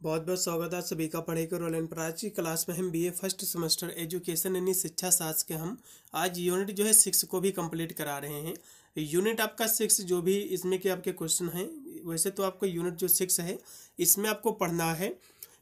बहुत बहुत स्वागत है सभी का पढ़ेगा रोल पर। आज की क्लास में हम बीए फर्स्ट सेमेस्टर एजुकेशन यानी शिक्षा शास्त्र के हम आज यूनिट जो है 6 को भी कंप्लीट करा रहे हैं। यूनिट आपका 6 जो भी इसमें के आपके क्वेश्चन हैं, वैसे तो आपको यूनिट जो 6 है इसमें आपको पढ़ना है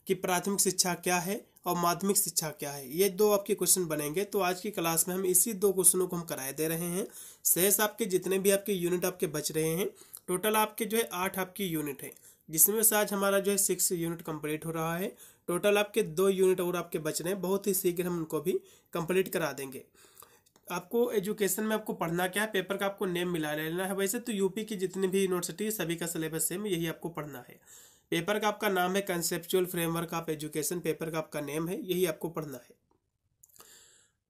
कि प्राथमिक शिक्षा क्या है और माध्यमिक शिक्षा क्या है। ये दो आपके क्वेश्चन बनेंगे। तो आज की क्लास में हम इसी दो क्वेश्चनों को हम कराए दे रहे हैं। शेष आपके जितने भी आपके यूनिट आपके बच रहे हैं, टोटल आपके जो है 8 आपकी यूनिट है, जिसमें से आज हमारा जो है 6 यूनिट कंप्लीट हो रहा है। टोटल आपके 2 यूनिट और आपके बच रहे हैं, बहुत ही शीघ्र हम उनको भी कंप्लीट करा देंगे। आपको एजुकेशन में आपको पढ़ना क्या है, पेपर का आपको नेम मिला लेना है। वैसे तो यूपी की जितनी भी यूनिवर्सिटी सभी का सिलेबस सेम, यही आपको पढ़ना है। पेपर का आपका नाम है conceptual framework of education, paper का आपका नेम है, यही आपको पढ़ना है।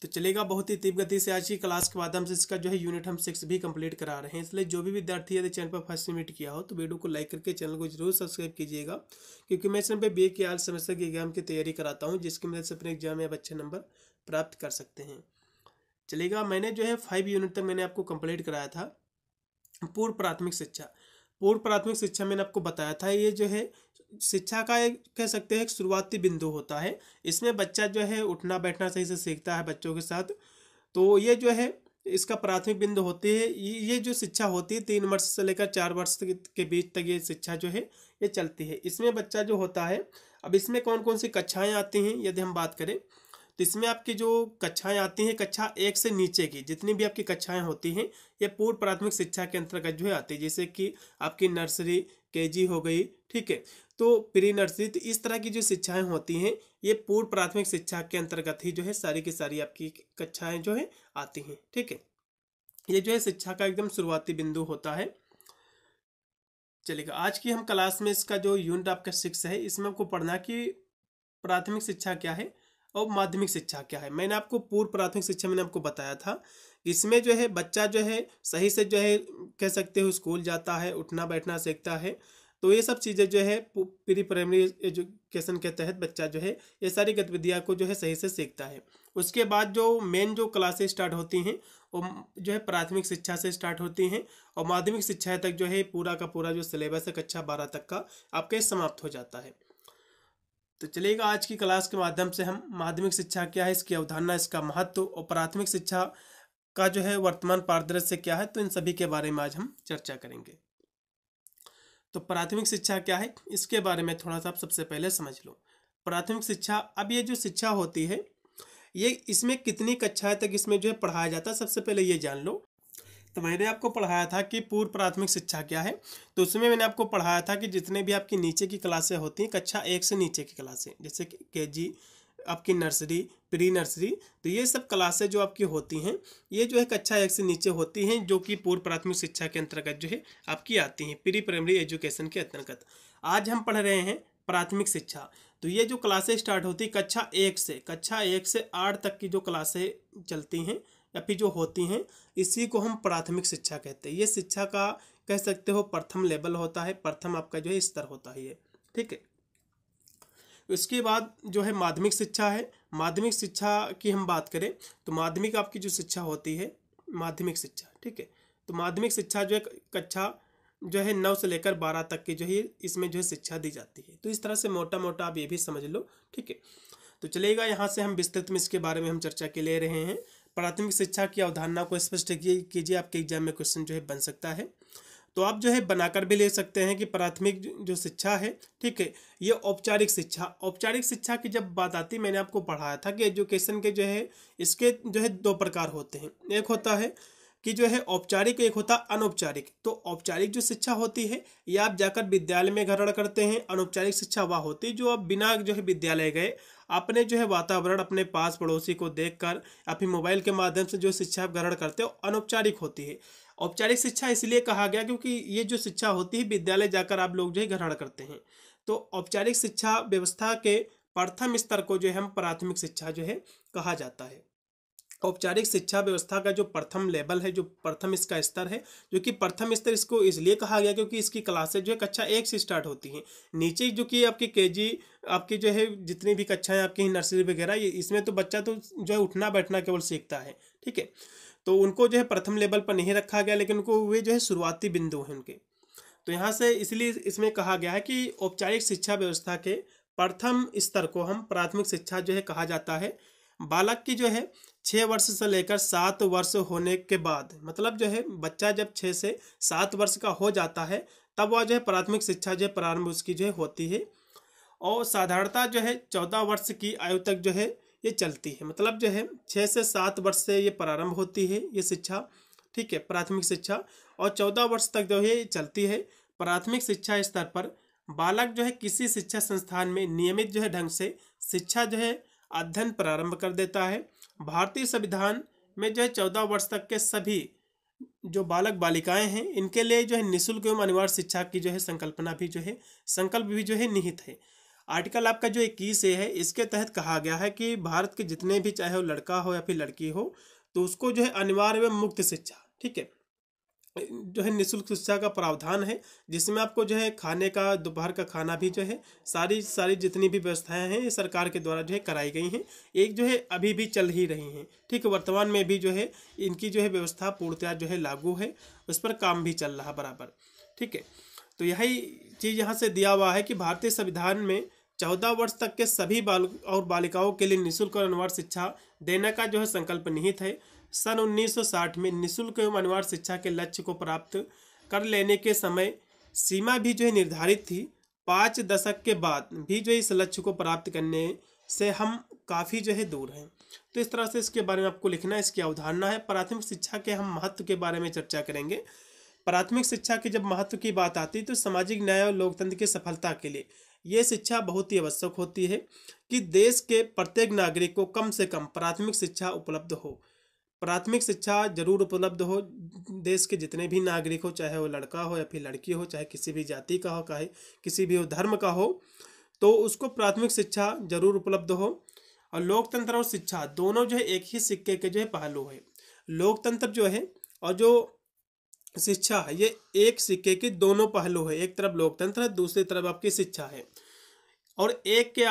तो चलेगा बहुत ही तीव्र गति से आज की क्लास के माध्यम से इसका जो है यूनिट हम 6 भी कंप्लीट करा रहे हैं। इसलिए जो भी विद्यार्थी यदि चैनल पर फर्स्ट मीट किया हो तो वीडियो को लाइक करके चैनल को जरूर सब्सक्राइब कीजिएगा, क्योंकि मैं चैनल पर बीए के आल सेमेस्टर के एग्जाम की तैयारी कराता हूँ, जिसकी मदद से अपने एग्जाम में आप अच्छे नंबर प्राप्त कर सकते हैं। चलेगा, मैंने जो है 5 यूनिट तक मैंने आपको कंप्लीट कराया था। पूर्व प्राथमिक शिक्षा, पूर्व प्राथमिक शिक्षा मैंने आपको बताया था, ये जो है शिक्षा का एक कह सकते हैं एक शुरुआती बिंदु होता है। इसमें बच्चा जो है उठना बैठना सही से सीखता है बच्चों के साथ। तो ये जो है इसका प्राथमिक बिंदु होती है। ये जो शिक्षा होती है 3 वर्ष से लेकर 4 वर्ष के बीच तक ये शिक्षा जो है ये चलती है। इसमें बच्चा जो होता है, अब इसमें कौन कौन सी कक्षाएं आती हैं यदि हम बात करें तो इसमें आपकी जो कक्षाएं आती हैं, कक्षा 1 से नीचे की जितनी भी आपकी कक्षाएं होती हैं ये पूर्व प्राथमिक शिक्षा के अंतर्गत जो है आती है। जैसे कि आपकी नर्सरी, केजी हो गई, ठीक है, तो प्री नर्सरी, तो इस तरह की जो शिक्षाएं होती हैं ये पूर्व प्राथमिक शिक्षा के अंतर्गत ही जो है सारी की सारी आपकी कक्षाएं जो है आती हैं। ठीक है, ये जो है शिक्षा का एकदम शुरुआती बिंदु होता है। चलेगा, आज की हम क्लास में इसका जो यूनिट आपका 6 है इसमें आपको पढ़ना कि प्राथमिक शिक्षा क्या है और माध्यमिक शिक्षा क्या है। मैंने आपको पूर्व प्राथमिक शिक्षा मैंने आपको बताया था, इसमें जो है बच्चा जो है सही से जो है कह सकते हो स्कूल जाता है, उठना बैठना सीखता है। तो ये सब चीज़ें जो है प्री प्राइमरी एजुकेशन के तहत बच्चा जो है ये सारी गतिविधियाँ को जो है सही से सीखता है। उसके बाद जो मेन जो क्लासेस स्टार्ट होती हैं वो जो है प्राथमिक शिक्षा से स्टार्ट होती हैं और माध्यमिक शिक्षा तक जो है पूरा का पूरा जो सिलेबस है कक्षा 12 तक का आपके समाप्त हो जाता है। तो चलिएगा, आज की क्लास के माध्यम से हम माध्यमिक शिक्षा क्या है, इसकी अवधारणा, इसका महत्व और प्राथमिक शिक्षा का जो है वर्तमान परिदृश्य क्या है, तो इन सभी के बारे में आज हम चर्चा करेंगे। तो प्राथमिक शिक्षा क्या है इसके बारे में थोड़ा सा आप सबसे पहले समझ लो। प्राथमिक शिक्षा, अब ये जो शिक्षा होती है ये इसमें कितनी कक्षाएं तक इसमें जो है पढ़ाया जाता है, सबसे पहले ये जान लो। तो मैंने आपको पढ़ाया था कि पूर्व प्राथमिक शिक्षा क्या है, तो उसमें मैंने आपको पढ़ाया था कि जितने भी आपकी नीचे की क्लासें होती हैं, कक्षा 1 से नीचे की क्लासें, जैसे केजी, आपकी नर्सरी, प्री नर्सरी, तो ये सब क्लासें जो आपकी होती हैं ये जो है कक्षा 1 से नीचे होती हैं, जो कि पूर्व प्राथमिक शिक्षा के अंतर्गत जो है आपकी आती हैं, प्री प्राइमरी एजुकेशन के अंतर्गत। आज हम पढ़ रहे हैं प्राथमिक शिक्षा। तो ये जो क्लासें स्टार्ट होती है कक्षा 1 से 8 तक की जो क्लासें चलती हैं या फिर जो होती हैं, इसी को हम प्राथमिक शिक्षा कहते हैं। ये शिक्षा का कह सकते हो प्रथम लेवल होता है, प्रथम आपका जो है स्तर होता है ये। ठीक है, उसके बाद जो है माध्यमिक शिक्षा है। माध्यमिक शिक्षा की हम बात करें तो माध्यमिक आपकी जो शिक्षा होती है माध्यमिक शिक्षा, ठीक है, तो माध्यमिक शिक्षा जो है कक्षा जो है 9 से लेकर 12 तक की जो है इसमें जो है शिक्षा दी जाती है। तो इस तरह से मोटा मोटा आप ये भी समझ लो। ठीक है, तो चलेगा, यहाँ से हम विस्तृत में इसके बारे में हम चर्चा के ले रहे हैं। प्राथमिक शिक्षा की अवधारणा को स्पष्ट कीजिए, आपके एग्जाम में क्वेश्चन जो है बन सकता है। तो आप जो है बनाकर भी ले सकते हैं कि प्राथमिक जो शिक्षा है, ठीक है, ये औपचारिक शिक्षा। औपचारिक शिक्षा की जब बात आती है, मैंने आपको पढ़ाया था कि एजुकेशन के जो है इसके जो है 2 प्रकार होते हैं। एक होता है कि जो है औपचारिक, एक होता अनौपचारिक। तो औपचारिक जो शिक्षा होती है ये आप जाकर विद्यालय में ग्रहण करते हैं। अनौपचारिक शिक्षा वह होती है जो आप बिना जो है विद्यालय गए अपने जो है वातावरण, अपने पास पड़ोसी को देखकर या फिर मोबाइल के माध्यम से जो शिक्षा आप ग्रहण करते हो अनौपचारिक होती है। औपचारिक शिक्षा इसलिए कहा गया क्योंकि ये जो शिक्षा होती है विद्यालय जाकर आप लोग जो है ग्रहण करते हैं। तो औपचारिक शिक्षा व्यवस्था के प्रथम स्तर को जो है हम प्राथमिक शिक्षा जो है कहा जाता है। औपचारिक शिक्षा व्यवस्था का जो प्रथम लेवल है, जो प्रथम इसका स्तर है, जो कि प्रथम स्तर इसको इसलिए कहा गया क्योंकि इसकी क्लासेज जो है कक्षा 1 से स्टार्ट होती हैं। नीचे जो कि आपकी केजी, आपकी जो है जितनी भी कक्षाएं आपकी नर्सरी वगैरह, ये इसमें तो बच्चा तो जो है उठना बैठना केवल सीखता है। ठीक है, तो उनको जो है प्रथम लेवल पर नहीं रखा गया, लेकिन उनको वे जो है शुरुआती बिंदु हैं उनके। तो यहाँ से इसलिए इसमें कहा गया है कि औपचारिक शिक्षा व्यवस्था के प्रथम स्तर को हम प्राथमिक शिक्षा जो है कहा जाता है। बालक की जो है 6 वर्ष से लेकर 7 वर्ष होने के बाद, मतलब जो है बच्चा जब 6 से 7 वर्ष का हो जाता है तब वह जो है प्राथमिक शिक्षा जो है प्रारंभ उसकी जो है होती है। और साधारणतः जो है 14 वर्ष की आयु तक जो है ये चलती है, मतलब जो है 6 से 7 वर्ष से ये प्रारंभ होती है ये शिक्षा, ठीक है, प्राथमिक शिक्षा। और 14 वर्ष तक जो है ये चलती है। प्राथमिक शिक्षा स्तर पर बालक जो है किसी शिक्षा संस्थान में नियमित जो है ढंग से शिक्षा जो है अध्ययन प्रारंभ कर देता है। भारतीय संविधान में जो है 14 वर्ष तक के सभी जो बालक बालिकाएं हैं इनके लिए जो है निःशुल्क एवं अनिवार्य शिक्षा की जो है संकल्पना भी जो है संकल्प भी जो है निहित है। आर्टिकल आपका जो 21 है इसके तहत कहा गया है कि भारत के जितने भी, चाहे वो लड़का हो या फिर लड़की हो, तो उसको जो है अनिवार्य एवं मुक्त शिक्षा, ठीक है, जो है निःशुल्क शिक्षा का प्रावधान है, जिसमें आपको जो है खाने का, दोपहर का खाना भी जो है सारी जितनी भी व्यवस्थाएं हैं ये सरकार के द्वारा जो है कराई गई हैं। एक जो है अभी भी चल ही रही हैं, ठीक है, वर्तमान में भी जो है इनकी जो है व्यवस्था पूर्णतया जो है लागू है, उस पर काम भी चल रहा बराबर, ठीक है। तो यही चीज़ यहाँ से दिया हुआ है कि भारतीय संविधान में 14 वर्ष तक के सभी बालक और बालिकाओं के लिए निःशुल्क और अनिवार्य शिक्षा देने का जो है संकल्प निहित है। सन 1960 में निःशुल्क एवं अनिवार्य शिक्षा के लक्ष्य को प्राप्त कर लेने के समय सीमा भी जो है निर्धारित थी। 5 दशक के बाद भी जो इस लक्ष्य को प्राप्त करने से हम काफ़ी जो है दूर हैं। तो इस तरह से इसके बारे में आपको लिखना है, इसकी अवधारणा है। प्राथमिक शिक्षा के हम महत्व के बारे में चर्चा करेंगे। प्राथमिक शिक्षा की जब महत्व की बात आती है तो सामाजिक न्याय और लोकतंत्र की सफलता के लिए ये शिक्षा बहुत ही आवश्यक होती है कि देश के प्रत्येक नागरिक को कम से कम प्राथमिक शिक्षा उपलब्ध हो। प्राथमिक शिक्षा जरूर उपलब्ध हो, देश के जितने भी नागरिक हो, चाहे वो लड़का हो या फिर लड़की हो, चाहे किसी भी जाति का हो, चाहे किसी भी धर्म का हो, तो उसको प्राथमिक शिक्षा जरूर उपलब्ध हो। और लोकतंत्र और शिक्षा दोनों जो है एक ही सिक्के के जो है पहलू है। लोकतंत्र जो है और जो शिक्षा है ये एक सिक्के के दोनों पहलू है। एक तरफ लोकतंत्र है, दूसरी तरफ आपकी शिक्षा है। और एक के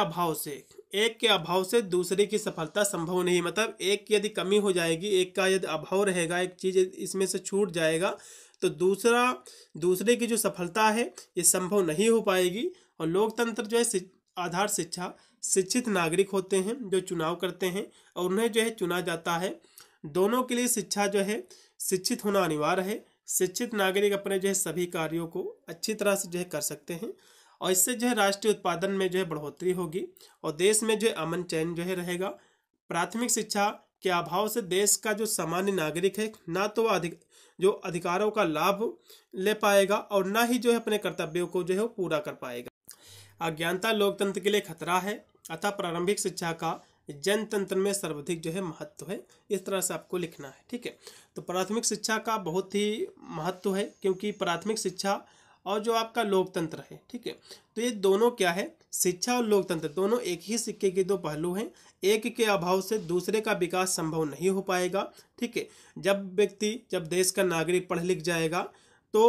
अभाव से दूसरे की सफलता संभव नहीं। मतलब एक की यदि कमी हो जाएगी, एक का यदि अभाव रहेगा, एक चीज़ इसमें से छूट जाएगा, तो दूसरे की जो सफलता है ये संभव नहीं हो पाएगी। और लोकतंत्र जो है आधार शिक्षा, शिक्षित नागरिक होते हैं जो चुनाव करते हैं और उन्हें जो है चुना जाता है। दोनों के लिए शिक्षा जो है शिक्षित होना अनिवार्य है। शिक्षित नागरिक अपने जो है सभी कार्यों को अच्छी तरह से जो है कर सकते हैं और इससे जो है राष्ट्रीय उत्पादन में जो है बढ़ोतरी होगी और देश में जो है अमन चैन जो है रहेगा। प्राथमिक शिक्षा के अभाव से देश का जो सामान्य नागरिक है ना तो जो अधिकारों का लाभ ले पाएगा और ना ही जो है अपने कर्तव्यों को जो है वो पूरा कर पाएगा। अज्ञानता लोकतंत्र के लिए खतरा है, अतः प्रारंभिक शिक्षा का जनतंत्र में सर्वाधिक जो है महत्व है। इस तरह से आपको लिखना है, ठीक है। तो प्राथमिक शिक्षा का बहुत ही महत्व है क्योंकि प्राथमिक शिक्षा और जो आपका लोकतंत्र है, ठीक है, तो ये दोनों क्या है, शिक्षा और लोकतंत्र दोनों एक ही सिक्के के दो पहलू हैं। एक के अभाव से दूसरे का विकास संभव नहीं हो पाएगा, ठीक है। जब देश का नागरिक पढ़ लिख जाएगा तो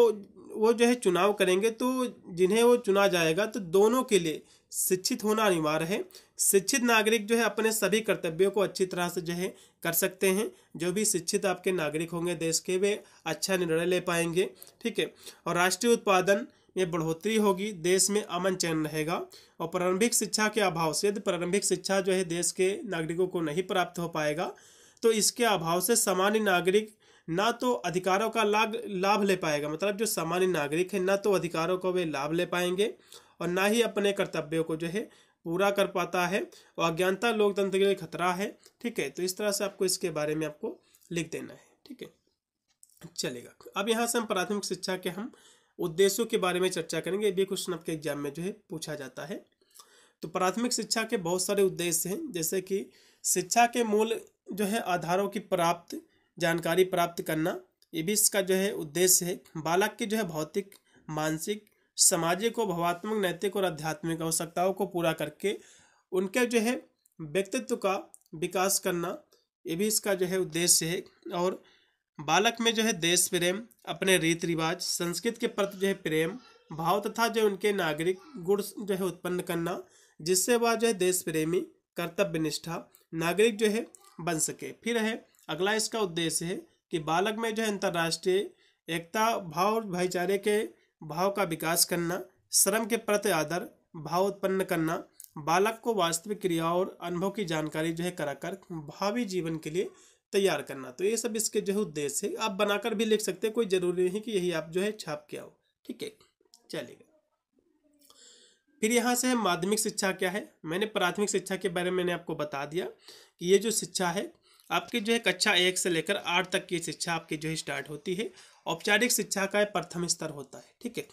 वो जो है चुनाव करेंगे, तो जिन्हें वो चुना जाएगा तो दोनों के लिए शिक्षित होना अनिवार्य है। शिक्षित नागरिक जो है अपने सभी कर्तव्यों को अच्छी तरह से जो है कर सकते हैं। जो भी शिक्षित आपके नागरिक होंगे देश के, वे अच्छा निर्णय ले पाएंगे, ठीक है। और राष्ट्रीय उत्पादन में बढ़ोतरी होगी, देश में अमन चैन रहेगा। और प्रारंभिक शिक्षा के अभाव से यदि प्रारंभिक शिक्षा जो है देश के नागरिकों को नहीं प्राप्त हो पाएगा तो इसके अभाव से सामान्य नागरिक ना तो अधिकारों का लाभ ले पाएगा। मतलब जो सामान्य नागरिक है ना तो अधिकारों को वे लाभ ले पाएंगे और ना ही अपने कर्तव्यों को जो है पूरा कर पाता है। और अज्ञानता लोकतंत्र के लिए खतरा है, ठीक है। तो इस तरह से आपको इसके बारे में आपको लिख देना है, ठीक है, चलेगा। अब यहाँ से हम प्राथमिक शिक्षा के हम उद्देश्यों के बारे में चर्चा करेंगे। ये क्वेश्चन आपके एग्जाम में जो है पूछा जाता है। तो प्राथमिक शिक्षा के बहुत सारे उद्देश्य हैं, जैसे कि शिक्षा के मूल जो है आधारों की जानकारी प्राप्त करना, ये भी इसका जो है उद्देश्य है। बालक की जो है भौतिक, मानसिक, सामाजिक और भावात्मक, नैतिक और आध्यात्मिक आवश्यकताओं को पूरा करके उनके जो है व्यक्तित्व का विकास करना, ये भी इसका जो है उद्देश्य है। और बालक में जो है देश प्रेम, अपने रीति रिवाज, संस्कृत के प्रति जो है प्रेम भाव तथा जो उनके नागरिक गुण जो है उत्पन्न करना, जिससे वह जो है देश प्रेमी, कर्तव्य निष्ठा नागरिक जो है बन सके। फिर है अगला इसका उद्देश्य है कि बालक में जो है अंतर्राष्ट्रीय एकता भाव और भाईचारे के भाव का विकास करना, श्रम के प्रति आदर भाव उत्पन्न करना, बालक को वास्तविक क्रियाओं और अनुभव की जानकारी जो है कराकर भावी जीवन के लिए तैयार करना। तो ये सब इसके जो है उद्देश्य है। आप बनाकर भी लिख सकते हैं, कोई जरूरी नहीं कि यही आप जो है छाप के आओ। ठीक है, चलेगा। फिर यहाँ से माध्यमिक शिक्षा क्या है। मैंने प्राथमिक शिक्षा के बारे में मैंने आपको बता दिया कि ये जो शिक्षा है आपकी जो है कक्षा 1 से लेकर 8 तक की शिक्षा आपकी जो है स्टार्ट होती है। औपचारिक शिक्षा का प्रथम स्तर होता है। ठीक है,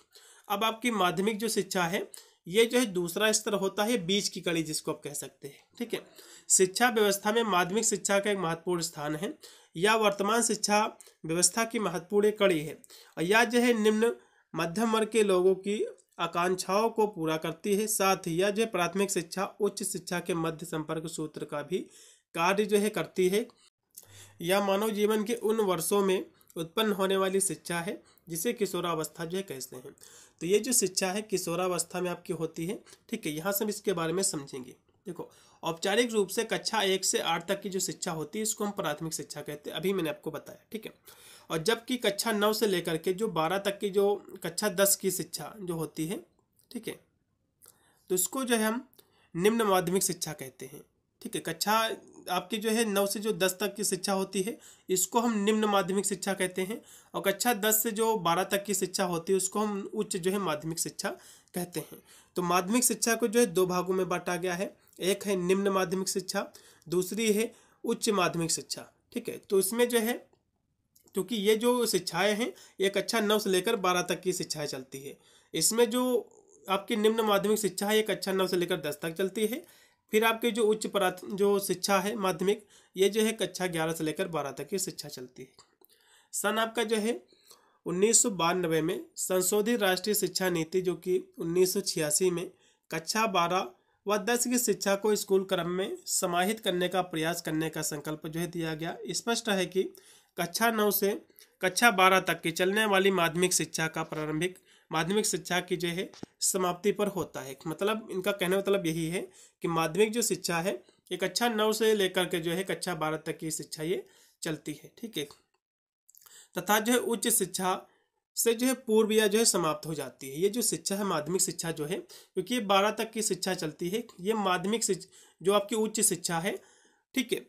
अब आपकी माध्यमिक जो शिक्षा है ये जो है दूसरा स्तर होता है, बीच की कड़ी जिसको आप कह सकते हैं। ठीक है, शिक्षा व्यवस्था में माध्यमिक शिक्षा का एक महत्वपूर्ण स्थान है। यह वर्तमान शिक्षा व्यवस्था की महत्वपूर्ण कड़ी है और यह जो है निम्न मध्यम वर्ग के लोगों की आकांक्षाओं को पूरा करती है। साथ ही यह जो है प्राथमिक शिक्षा उच्च शिक्षा के मध्य संपर्क सूत्र का भी कार्य जो है करती है। यह मानव जीवन के उन वर्षों में उत्पन्न होने वाली शिक्षा है जिसे किशोरावस्था जो है कहते हैं। तो ये जो शिक्षा है किशोरावस्था में आपकी होती है। ठीक है, यहाँ से हम इसके बारे में समझेंगे। देखो, औपचारिक रूप से कक्षा 1 से 8 तक की जो शिक्षा होती है इसको हम प्राथमिक शिक्षा कहते हैं, अभी मैंने आपको बताया। ठीक है, और जबकि कक्षा 9 से लेकर के जो 12 तक की जो कक्षा 10 की शिक्षा जो होती है, ठीक है, तो इसको जो है हम निम्न माध्यमिक शिक्षा कहते हैं। ठीक है, कक्षा आपकी जो है 9 से जो 10 तक की शिक्षा होती है इसको हम निम्न माध्यमिक शिक्षा कहते हैं, और कक्षा 10 से जो 12 तक की शिक्षा होती है उसको हम उच्च जो है माध्यमिक शिक्षा कहते हैं। तो माध्यमिक शिक्षा को जो है 2 भागों में बांटा गया है, एक है निम्न माध्यमिक शिक्षा, दूसरी है उच्च माध्यमिक शिक्षा। ठीक है, तो इसमें जो है क्योंकि ये जो शिक्षाएं हैं ये कक्षा 9 से लेकर 12 तक की शिक्षाएं चलती है। इसमें जो आपकी निम्न माध्यमिक शिक्षा है ये कक्षा 9 से लेकर 10 तक चलती है। फिर आपके जो उच्च जो शिक्षा है माध्यमिक ये जो है कक्षा 11 से लेकर 12 तक की शिक्षा चलती है। सन आपका जो है 1992 में संशोधित राष्ट्रीय शिक्षा नीति जो कि 1986 में कक्षा 12 व 10 की शिक्षा को स्कूल क्रम में समाहित करने का प्रयास करने का संकल्प जो है दिया गया। स्पष्ट है कि कक्षा 9 से कक्षा 12 तक की चलने वाली माध्यमिक शिक्षा का प्रारंभिक माध्यमिक शिक्षा की जो है समाप्ति पर होता है। मतलब इनका कहने का मतलब यही है कि माध्यमिक जो शिक्षा है ये कक्षा 9 से लेकर के जो है कक्षा 12 तक की शिक्षा ये चलती है। ठीक है, तथा जो है उच्च शिक्षा से जो है पूर्व या जो है समाप्त हो जाती है। ये जो शिक्षा है माध्यमिक शिक्षा जो है क्योंकि ये 12 तक की शिक्षा चलती है, ये माध्यमिक जो आपकी उच्च शिक्षा है, ठीक है,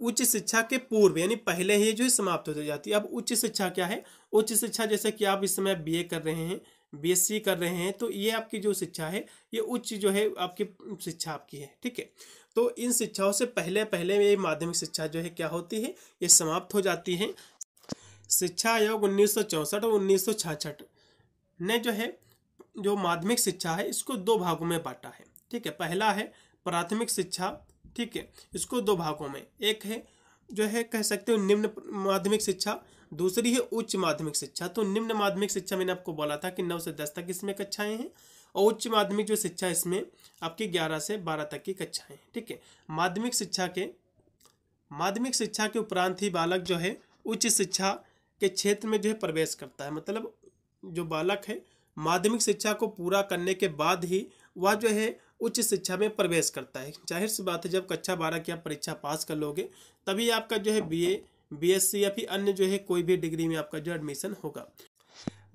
उच्च शिक्षा के पूर्व यानी पहले ही जो है समाप्त हो जाती है। अब उच्च शिक्षा क्या है, उच्च शिक्षा जैसे कि आप इस समय बीए कर रहे हैं, बीएससी कर रहे हैं, तो ये आपकी जो शिक्षा है ये उच्च जो है आपकी शिक्षा आपकी है। ठीक है, तो इन शिक्षाओं से पहले पहले ये माध्यमिक शिक्षा जो है क्या होती है ये समाप्त हो जाती है। शिक्षा आयोग 1964 और 1966 ने जो है जो माध्यमिक शिक्षा है इसको 2 भागों में बांटा है। ठीक है, पहला है प्राथमिक शिक्षा, ठीक है, इसको 2 भागों में, एक है जो है कह सकते हो निम्न माध्यमिक शिक्षा, दूसरी है उच्च माध्यमिक शिक्षा। तो निम्न माध्यमिक शिक्षा मैंने आपको बोला था कि 9 से 10 तक इसमें कक्षाएं हैं, और उच्च माध्यमिक जो शिक्षा इसमें आपकी 11 से 12 तक की कक्षाएं। ठीक है, माध्यमिक शिक्षा के उपरांत ही बालक जो है उच्च शिक्षा के क्षेत्र में जो है प्रवेश करता है। मतलब जो बालक है माध्यमिक शिक्षा को पूरा करने के बाद ही वह जो है उच्च शिक्षा में प्रवेश करता है। जाहिर सी बात है जब कक्षा 12 की आप परीक्षा पास कर लोगे तभी आपका जो है बीए, बीएससी या फिर अन्य जो है कोई भी डिग्री में आपका जो एडमिशन होगा।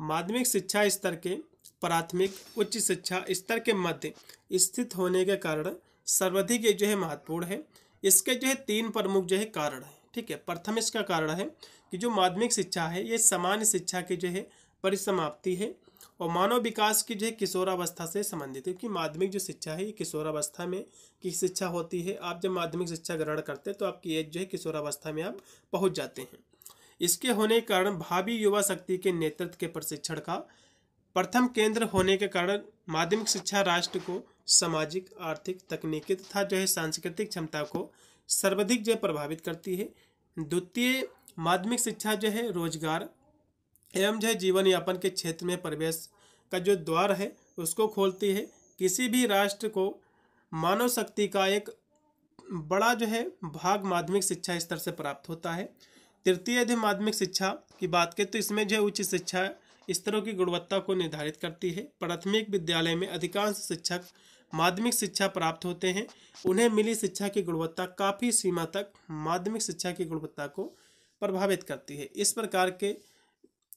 माध्यमिक शिक्षा स्तर के प्राथमिक उच्च शिक्षा स्तर के मध्य स्थित होने के कारण सर्वाधिक ये जो है महत्वपूर्ण है। इसके जो है 3 प्रमुख जो है कारण है। ठीक है, प्रथम इसका कारण है कि जो माध्यमिक शिक्षा है ये सामान्य शिक्षा की जो है परिसमाप्ति है और मानव विकास की जो है किशोरावस्था से संबंधित है। क्योंकि माध्यमिक जो शिक्षा है ये किशोरावस्था में की शिक्षा होती है। आप जब माध्यमिक शिक्षा ग्रहण करते हैं तो आपकी एज जो है किशोरावस्था में आप पहुंच जाते हैं। इसके होने के कारण भावी युवा शक्ति के नेतृत्व के प्रशिक्षण का प्रथम केंद्र होने के कारण माध्यमिक शिक्षा राष्ट्र को सामाजिक, आर्थिक, तकनीकी तथा जो है सांस्कृतिक क्षमता को सर्वाधिक जो प्रभावित करती है। द्वितीय, माध्यमिक शिक्षा जो है रोजगार एवं जो है जीवन यापन के क्षेत्र में प्रवेश का जो द्वार है उसको खोलती है। किसी भी राष्ट्र को मानव शक्ति का एक बड़ा जो है भाग माध्यमिक शिक्षा स्तर से प्राप्त होता है। तृतीय, यदि माध्यमिक शिक्षा की बात करें तो इसमें जो उच्च शिक्षा स्तरों की गुणवत्ता को निर्धारित करती है। प्राथमिक विद्यालय में अधिकांश शिक्षक माध्यमिक शिक्षा प्राप्त होते हैं। उन्हें मिली शिक्षा की गुणवत्ता काफ़ी सीमा तक माध्यमिक शिक्षा की गुणवत्ता को प्रभावित करती है। इस प्रकार के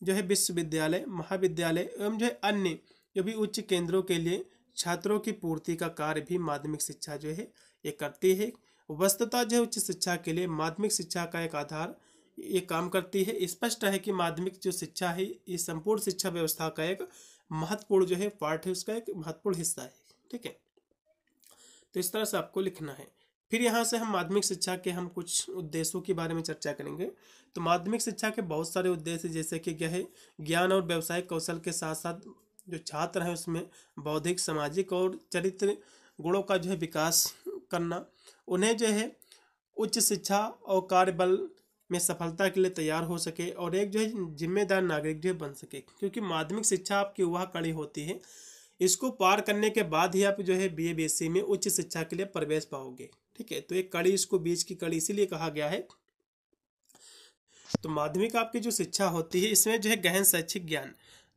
जो है विश्वविद्यालय, महाविद्यालय एवं जो है अन्य जो भी उच्च केंद्रों के लिए छात्रों की पूर्ति का कार्य भी माध्यमिक शिक्षा जो है ये करती है। वस्तुतः जो है उच्च शिक्षा के लिए माध्यमिक शिक्षा का एक आधार ये काम करती है। स्पष्ट है कि माध्यमिक जो शिक्षा है ये संपूर्ण शिक्षा व्यवस्था का एक महत्वपूर्ण जो है पार्ट है, उसका एक महत्वपूर्ण हिस्सा है। ठीक है, तो इस तरह से आपको लिखना है। फिर यहाँ से हम माध्यमिक शिक्षा के हम कुछ उद्देश्यों के बारे में चर्चा करेंगे। तो माध्यमिक शिक्षा के बहुत सारे उद्देश्य जैसे कि क्या है, ज्ञान और व्यवसायिक कौशल के साथ साथ जो छात्र हैं उसमें बौद्धिक, सामाजिक और चरित्र गुणों का जो है विकास करना, उन्हें जो है उच्च शिक्षा और कार्यबल में सफलता के लिए तैयार हो सके और एक जो है जिम्मेदार नागरिक जो है बन सके। क्योंकि माध्यमिक शिक्षा आपकी वह कड़ी होती है, इसको पार करने के बाद ही आप जो है बीए बीएससी में उच्च शिक्षा के लिए प्रवेश पाओगे। ठीक है, तो एक कड़ी, इसको बीच की कड़ी इसीलिए कहा गया है। तो माध्यमिक आपकी जो शिक्षा होती है इसमें जो है गहन शैक्षिक ज्ञान,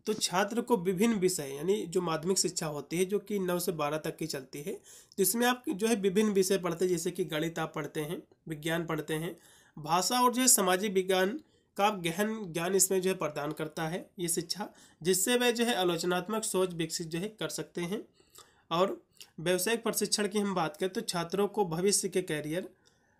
तो छात्र को विभिन्न विषय यानी जो माध्यमिक शिक्षा होती है जो कि 9 से 12 तक की चलती है, तो इसमें आप जो है विभिन्न विषय पढ़ते हैं, जैसे कि गणित आप पढ़ते हैं, विज्ञान पढ़ते हैं, भाषा और जो है सामाजिक विज्ञान का गहन ज्ञान इसमें जो है प्रदान करता है ये शिक्षा, जिससे वह जो है आलोचनात्मक सोच विकसित जो है कर सकते हैं। और व्यावसायिक प्रशिक्षण की हम बात करें तो छात्रों को भविष्य के कैरियर,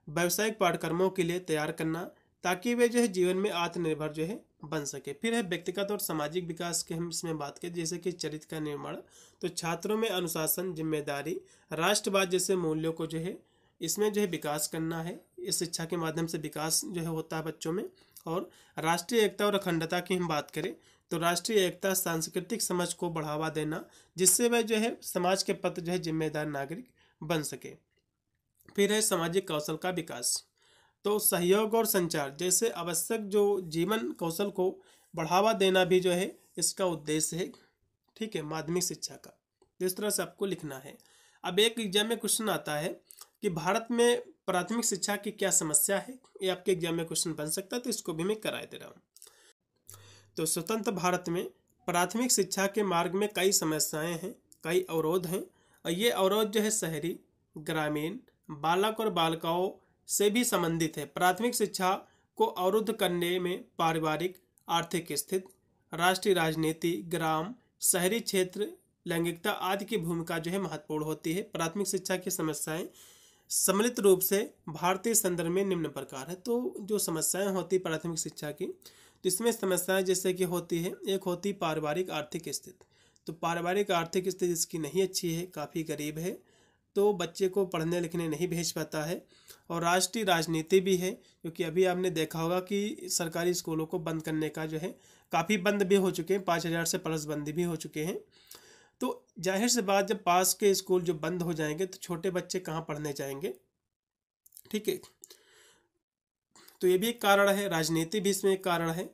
व्यावसायिक पाठ्यक्रमों के लिए तैयार करना ताकि वे जो है जीवन में आत्मनिर्भर जो है बन सके। फिर है व्यक्तिगत और सामाजिक विकास के हम इसमें बात करें, जैसे कि चरित्र का निर्माण, तो छात्रों में अनुशासन, जिम्मेदारी, राष्ट्रवाद जैसे मूल्यों को जो है इसमें जो है विकास करना है। इस शिक्षा के माध्यम से विकास जो है होता है बच्चों में। और राष्ट्रीय एकता और अखंडता की हम बात करें तो राष्ट्रीय एकता, सांस्कृतिक समझ को बढ़ावा देना, जिससे वह जो है समाज के प्रति जो है जिम्मेदार नागरिक बन सके। फिर है सामाजिक कौशल का विकास, तो सहयोग और संचार जैसे आवश्यक जो जीवन कौशल को बढ़ावा देना भी जो है इसका उद्देश्य है। ठीक है, माध्यमिक शिक्षा का इस तरह से आपको लिखना है। अब एक एग्जाम में क्वेश्चन आता है कि भारत में प्राथमिक शिक्षा की क्या समस्या है, ये आपके एग्जाम में क्वेश्चन बन सकता है, तो इसको भी मैं कराए दे रहा हूँ। तो स्वतंत्र भारत में प्राथमिक शिक्षा के मार्ग में कई समस्याएं हैं, कई अवरोध हैं, और ये अवरोध जो है शहरी, ग्रामीण, बालक और बालिकाओं से भी संबंधित है। प्राथमिक शिक्षा को अवरुद्ध करने में पारिवारिक, आर्थिक स्थिति, राष्ट्रीय राजनीति, ग्राम, शहरी क्षेत्र, लैंगिकता आदि की भूमिका जो है महत्वपूर्ण होती है। प्राथमिक शिक्षा की समस्याएं सम्मिलित रूप से भारतीय संदर्भ में निम्न प्रकार है। तो जो समस्याएं होती प्राथमिक शिक्षा की, तो इसमें समस्याएं जैसे कि होती है, एक होती पारिवारिक आर्थिक स्थिति, तो पारिवारिक आर्थिक स्थिति इसकी नहीं अच्छी है, काफ़ी गरीब है, तो बच्चे को पढ़ने लिखने नहीं भेज पाता है। और राष्ट्रीय राजनीति भी है, क्योंकि अभी आपने देखा होगा कि सरकारी स्कूलों को बंद करने का जो है काफ़ी बंद भी हो चुके हैं, 5000 से प्लस बंद भी हो चुके हैं। तो जाहिर सी बात, जब पास के स्कूल जो बंद हो जाएंगे तो छोटे बच्चे कहाँ पढ़ने जाएंगे। ठीक है, तो ये भी एक कारण है, राजनीति भी इसमें एक कारण है,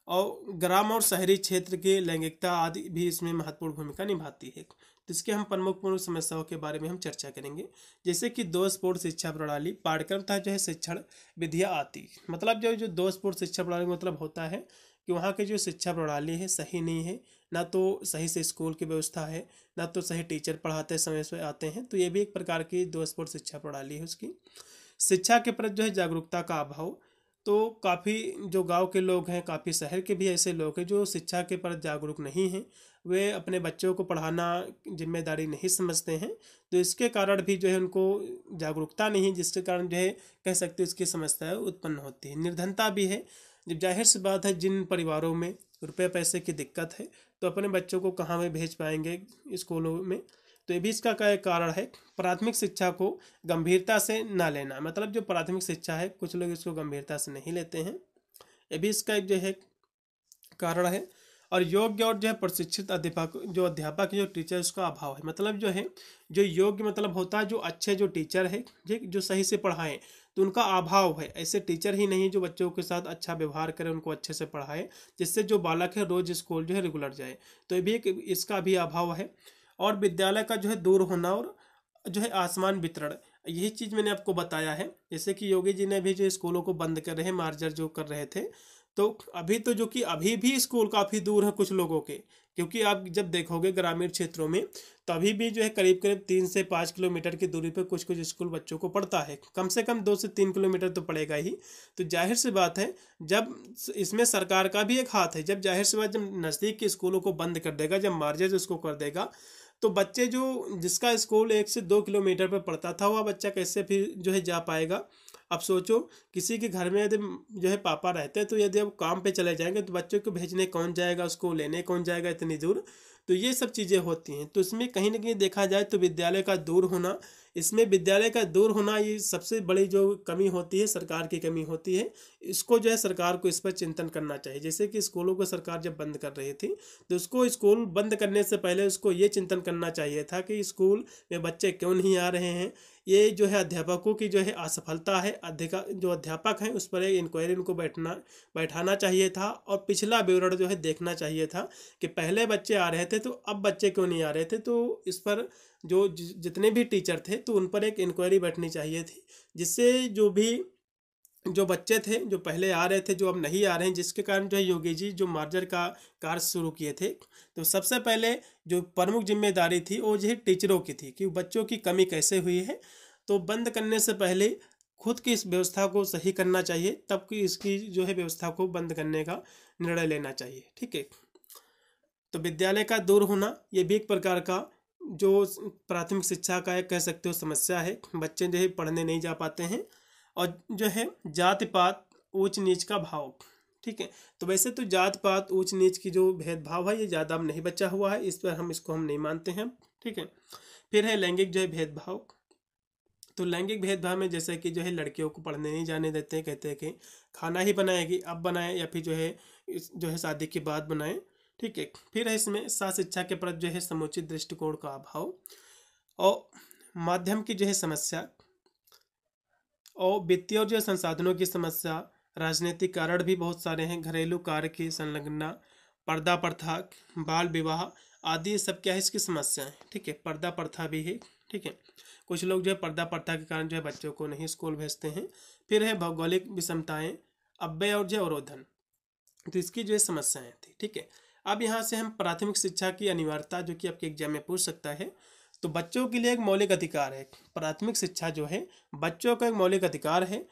और ग्राम और शहरी क्षेत्र की लैंगिकता आदि भी इसमें महत्वपूर्ण भूमिका निभाती है। तो इसके हम प्रमुख समस्याओं के बारे में हम चर्चा करेंगे, जैसे कि दोषपूर्ण शिक्षा प्रणाली, पाठ्यक्रम तथा जो है शिक्षण विधियाँ आती, मतलब जो दोषपूर्ण शिक्षा प्रणाली मतलब होता है कि वहाँ की जो शिक्षा प्रणाली है सही नहीं है, ना तो सही से स्कूल की व्यवस्था है, ना तो सही टीचर पढ़ाते समय से आते हैं, तो ये भी एक प्रकार की दोषपूर्ण शिक्षा प्रणाली है उसकी। शिक्षा के प्रति जो है जागरूकता का अभाव, तो काफ़ी जो गांव के लोग हैं, काफ़ी शहर के भी ऐसे लोग हैं जो शिक्षा के प्रति जागरूक नहीं हैं, वे अपने बच्चों को पढ़ाना जिम्मेदारी नहीं समझते हैं, तो इसके कारण भी जो है उनको जागरूकता नहीं है, जिसके कारण जो है कह सकते हैं इसकी समस्याएं उत्पन्न होती है। निर्धनता भी है, जब जाहिर सी बात है जिन परिवारों में रुपये पैसे की दिक्कत है तो अपने बच्चों को कहाँ में भेज पाएंगे स्कूलों में, तो ये भी इसका क्या कारण है, प्राथमिक शिक्षा को गंभीरता से ना लेना, मतलब जो प्राथमिक शिक्षा है कुछ लोग इसको गंभीरता से नहीं लेते हैं, ये भी इसका एक जो है कारण है। और योग्य और जो है प्रशिक्षित अध्यापक जो टीचर उसका अभाव है, मतलब जो है जो योग्य मतलब होता है जो अच्छे जो टीचर है जो सही से पढ़ाएं, तो उनका अभाव है। ऐसे टीचर ही नहीं जो बच्चों के साथ अच्छा व्यवहार करे, उनको अच्छे से पढ़ाए, जिससे जो बालक है रोज स्कूल जो है रेगुलर जाए, तो ये भी एक इसका भी अभाव है। और विद्यालय का जो है दूर होना और जो है आसमान वितरण, यही चीज़ मैंने आपको बताया है। जैसे कि योगी जी ने भी जो स्कूलों को बंद कर रहे हैं, मार्जर जो कर रहे थे, तो अभी तो जो कि अभी भी स्कूल काफ़ी दूर है कुछ लोगों के, क्योंकि आप जब देखोगे ग्रामीण क्षेत्रों में तो अभी भी जो है करीब करीब 3 से 5 किलोमीटर की दूरी पर कुछ कुछ स्कूल बच्चों को पढ़ता है, कम से कम 2 से 3 किलोमीटर तो पड़ेगा ही। तो जाहिर सी बात है, जब इसमें सरकार का भी एक हाथ है, जब जाहिर सी बात जब नज़दीक के स्कूलों को बंद कर देगा, जब मार्जिन उसको कर देगा, तो बच्चे जो जिसका स्कूल 1 से 2 किलोमीटर पर पढ़ता था, वह बच्चा कैसे फिर जो है जा पाएगा। अब सोचो, किसी के घर में यदि जो है पापा रहते हैं, तो यदि अब काम पे चले जाएंगे तो बच्चों को भेजने कौन जाएगा, उसको लेने कौन जाएगा इतनी दूर। तो ये सब चीज़ें होती हैं। तो इसमें कहीं ना कहीं देखा जाए तो विद्यालय का दूर होना, इसमें विद्यालय का दूर होना ये सबसे बड़ी जो कमी होती है, सरकार की कमी होती है। इसको जो है सरकार को इस पर चिंतन करना चाहिए। जैसे कि स्कूलों को सरकार जब बंद कर रही थी, तो उसको स्कूल बंद करने से पहले उसको ये चिंतन करना चाहिए था कि स्कूल में बच्चे क्यों नहीं आ रहे हैं। ये जो है अध्यापकों की जो है असफलता है, जो अध्यापक हैं उस पर एक इंक्वायरी उनको बैठाना चाहिए था, और पिछला विवरण जो है देखना चाहिए था कि पहले बच्चे आ रहे थे तो अब बच्चे क्यों नहीं आ रहे थे। तो इस पर जो जितने भी टीचर थे तो उन पर एक इंक्वायरी बैठनी चाहिए थी, जिससे जो बच्चे थे जो पहले आ रहे थे जो अब नहीं आ रहे हैं, जिसके कारण जो है योगी जी जो मार्जर का कार्य शुरू किए थे, तो सबसे पहले जो प्रमुख जिम्मेदारी थी वो जो है टीचरों की थी कि बच्चों की कमी कैसे हुई है। तो बंद करने से पहले खुद की इस व्यवस्था को सही करना चाहिए, तब कि इसकी जो है व्यवस्था को बंद करने का निर्णय लेना चाहिए। ठीक है। तो विद्यालय का दूर होना ये भी एक प्रकार का जो प्राथमिक शिक्षा का एक कह सकते हो समस्या है। बच्चे जो है पढ़ने नहीं जा पाते हैं, और जो है जाति पात ऊंच नीच का भाव। ठीक है। तो वैसे तो जात पात ऊंच नीच की जो भेदभाव है ये ज़्यादा अब नहीं बचा हुआ है, इस पर इसको हम नहीं मानते हैं। ठीक है। फिर है लैंगिक जो है भेदभाव। तो लैंगिक भेदभाव में जैसे कि जो है लड़कियों को पढ़ने नहीं जाने देते हैं, कहते हैं कि खाना ही बनाएगी, अब बनाए या फिर जो है शादी के बाद बनाए। ठीक है। फिर है इसमें शिक्षा के प्रति जो है समुचित दृष्टिकोण का अभाव, और माध्यम की जो है समस्या, और वित्तीय और जो संसाधनों की समस्या, राजनीतिक कारण भी बहुत सारे हैं, घरेलू कार्य की संलग्नता, पर्दा प्रथा, बाल विवाह आदि सब क्या है इसकी समस्या है। ठीक है। पर्दा प्रथा भी है। ठीक है। कुछ लोग जो है पर्दा प्रथा के कारण जो है बच्चों को नहीं स्कूल भेजते हैं। फिर है भौगोलिक विषमताएं, अव्यय और जो अवरोधन, तो इसकी जो है समस्याएं थी। ठीक है। अब यहाँ से हम प्राथमिक शिक्षा की अनिवार्यता, जो कि आपके एग्जाम में पूछ सकता है, तो बच्चों के लिए एक मौलिक अधिकार है। प्राथमिक शिक्षा जो है बच्चों का एक मौलिक अधिकार है,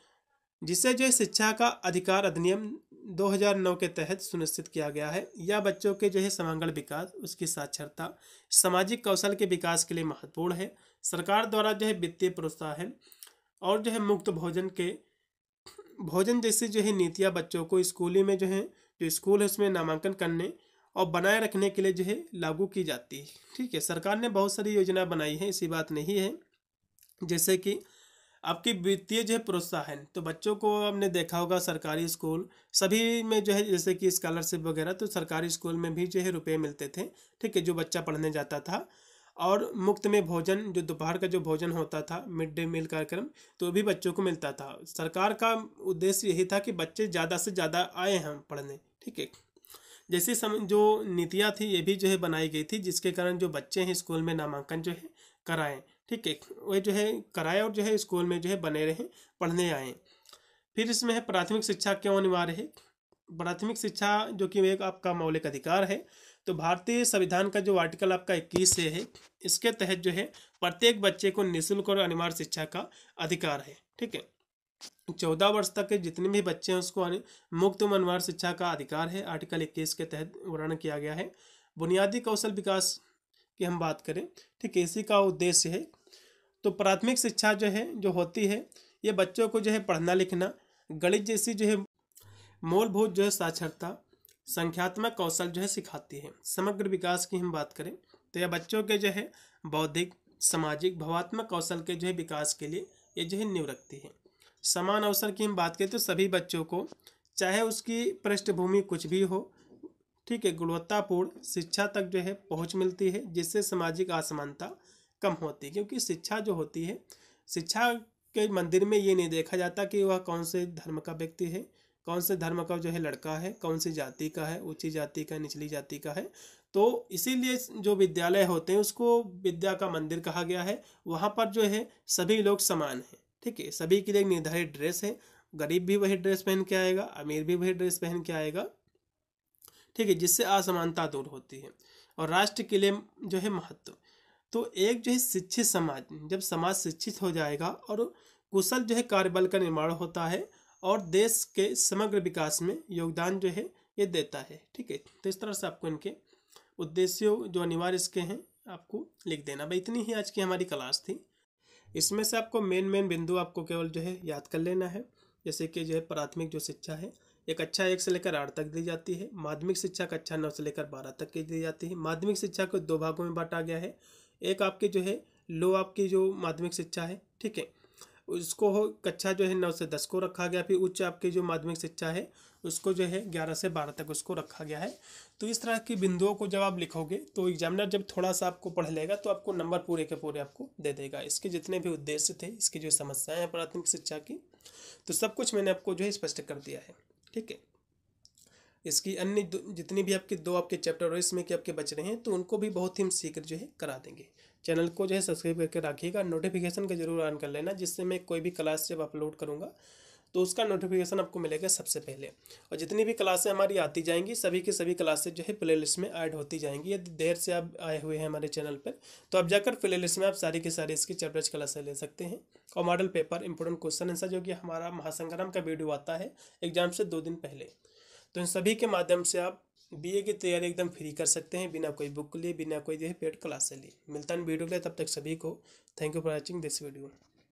जिसे जो है शिक्षा का अधिकार अधिनियम 2009 के तहत सुनिश्चित किया गया है। यह बच्चों के जो है समग्र विकास, उसकी साक्षरता, सामाजिक कौशल के विकास के लिए महत्वपूर्ण है। सरकार द्वारा जो है वित्तीय प्रोत्साहन और जो है मुक्त भोजन जैसी जो है नीतियाँ बच्चों को स्कूली में जो स्कूल है उसमें नामांकन करने और बनाए रखने के लिए जो है लागू की जाती है। ठीक है। सरकार ने बहुत सारी योजना बनाई है, ऐसी बात नहीं है। जैसे कि आपकी वित्तीय जो है प्रोत्साहन, तो बच्चों को हमने देखा होगा सरकारी स्कूल सभी में जो है जैसे कि स्कॉलरशिप वगैरह, तो सरकारी स्कूल में भी जो है रुपए मिलते थे। ठीक है। जो बच्चा पढ़ने जाता था, और मुफ्त में भोजन, जो दोपहर का जो भोजन होता था, मिड डे मील कार्यक्रम, तो भी बच्चों को मिलता था। सरकार का उद्देश्य यही था कि बच्चे ज़्यादा से ज़्यादा आए हैं पढ़ने। ठीक है। जैसे जो नीतियाँ थी ये भी जो है बनाई गई थी, जिसके कारण जो बच्चे हैं स्कूल में नामांकन जो है कराएं। ठीक है। वह जो है कराए और जो है स्कूल में जो है बने रहें, पढ़ने आएँ। फिर इसमें है प्राथमिक शिक्षा क्यों अनिवार्य है। प्राथमिक शिक्षा जो कि एक आपका मौलिक अधिकार है, तो भारतीय संविधान का जो आर्टिकल आपका 21 से है, इसके तहत जो है प्रत्येक बच्चे को निःशुल्क और अनिवार्य शिक्षा का अधिकार है। ठीक है। 14 वर्ष तक के जितने भी बच्चे हैं उसको मुक्त व अनिवार्य शिक्षा का अधिकार है, आर्टिकल 21 के तहत वर्णन किया गया है। बुनियादी कौशल विकास की हम बात करें, ठीक है, इसी का उद्देश्य है। तो प्राथमिक शिक्षा जो है जो होती है, ये बच्चों को जो है पढ़ना लिखना, गणित जैसी जो है मूलभूत जो है साक्षरता, संख्यात्मक कौशल जो है सिखाती है। समग्र विकास की हम बात करें तो यह बच्चों के जो है बौद्धिक, सामाजिक, भावात्मक कौशल के जो है विकास के लिए ये जो है नींव रखती है। समान अवसर की हम बात करें तो सभी बच्चों को, चाहे उसकी पृष्ठभूमि कुछ भी हो, ठीक है, गुणवत्तापूर्ण शिक्षा तक जो है पहुंच मिलती है, जिससे सामाजिक असमानता कम होती है। क्योंकि शिक्षा जो होती है, शिक्षा के मंदिर में ये नहीं देखा जाता कि वह कौन से धर्म का व्यक्ति है, कौन से धर्म का जो है लड़का है, कौन सी जाति का है, ऊंची जाति का, निचली जाति का है। तो इसीलिए जो विद्यालय होते हैं उसको विद्या का मंदिर कहा गया है। वहाँ पर जो है सभी लोग समान हैं। ठीक है। सभी के लिए एक निर्धारित ड्रेस है, गरीब भी वही ड्रेस पहन के आएगा, अमीर भी वही ड्रेस पहन के आएगा, ठीक है, जिससे असमानता दूर होती है। और राष्ट्र के लिए जो है महत्व, तो एक जो है शिक्षित समाज, जब समाज शिक्षित हो जाएगा और कुशल जो है कार्यबल का निर्माण होता है और देश के समग्र विकास में योगदान जो है ये देता है, ठीक है। तो इस तरह से आपको इनके उद्देश्यों जो अनिवार्य इसके हैं आपको लिख देना। भाई इतनी ही आज की हमारी क्लास थी। इसमें से आपको मेन बिंदु आपको केवल जो है याद कर लेना है। जैसे कि जो है प्राथमिक जो शिक्षा है एक कक्षा 1 से लेकर 8 तक दी जाती है। माध्यमिक शिक्षा कक्षा 9 से लेकर 12 तक की दी जाती है। माध्यमिक शिक्षा को 2 भागों में बांटा गया है। एक आपके जो है लो आपकी जो माध्यमिक शिक्षा है, ठीक है, उसको हो कक्षा जो है 9 से 10 को रखा गया। फिर उच्च आपकी जो माध्यमिक शिक्षा है उसको जो है 11 से 12 तक उसको रखा गया है। तो इस तरह की बिंदुओं को जब आप लिखोगे तो एग्जामिनर जब थोड़ा सा आपको पढ़ लेगा तो आपको नंबर पूरे के पूरे आपको दे देगा। इसके जितने भी उद्देश्य थे, इसकी जो समस्याएं हैं प्राथमिक शिक्षा की, तो सब कुछ मैंने आपको जो है स्पष्ट कर दिया है, ठीक है। इसकी अन्य जितनी भी आपके 2 आपके चैप्टर और इसमें के आपके बच रहे हैं तो उनको भी बहुत ही हम शीघ्र जो है करा देंगे। चैनल को जो है सब्सक्राइब करके रखिएगा, नोटिफिकेशन का जरूर ऑन कर लेना, जिससे मैं कोई भी क्लास जब अपलोड करूँगा तो उसका नोटिफिकेशन आपको मिलेगा सबसे पहले। और जितनी भी क्लासें हमारी आती जाएंगी सभी की सभी क्लासें जो है प्लेलिस्ट में ऐड होती जाएंगी। यदि देर से आप आए हुए हैं हमारे चैनल पर तो आप जाकर प्लेलिस्ट में आप सारी की सारी इसकी चैप्टर्स क्लासें ले सकते हैं। और model paper, important question answer जो कि हमारा महासंग्राम का वीडियो आता है एग्जाम से 2 दिन पहले, तो इन सभी के माध्यम से आप बीए की तैयारी एकदम फ्री कर सकते हैं, बिना कोई बुक लिए, बिना कोई जो है पेड क्लास से लिए। मिलता है वीडियो के लिए, तब तक सभी को thank you for watching this video.